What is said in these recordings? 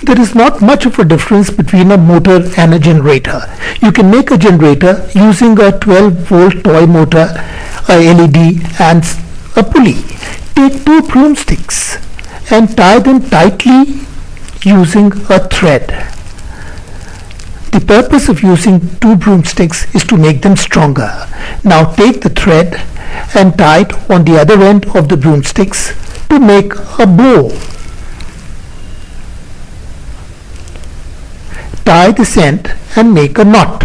There is not much of a difference between a motor and a generator. You can make a generator using a 12-volt toy motor, a LED and a pulley. Take two broomsticks and tie them tightly using a thread. The purpose of using two broomsticks is to make them stronger. Now take the thread and tie it on the other end of the broomsticks to make a bow. Tie this end and make a knot.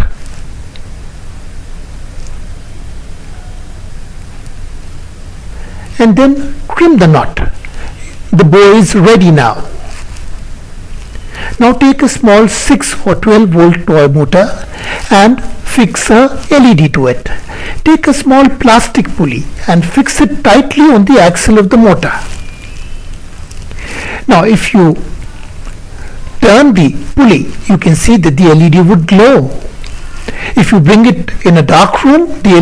And then trim the knot. The bow is ready now. Now take a small 6 or 12-volt toy motor and fix a LED to it. Take a small plastic pulley and fix it tightly on the axle of the motor. Now if you turn the pulley, you can see that the LED would glow. If you bring it in a dark room, the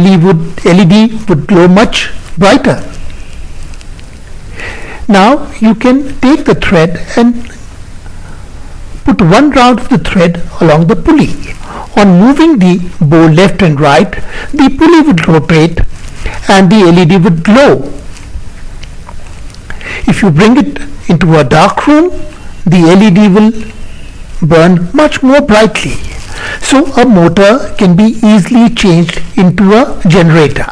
LED would glow much brighter. Now you can take the thread and put one round of the thread along the pulley. On moving the bow left and right, the pulley would rotate and the LED would glow. If you bring it into a dark room, the LED will burn much more brightly. So a motor can be easily changed into a generator.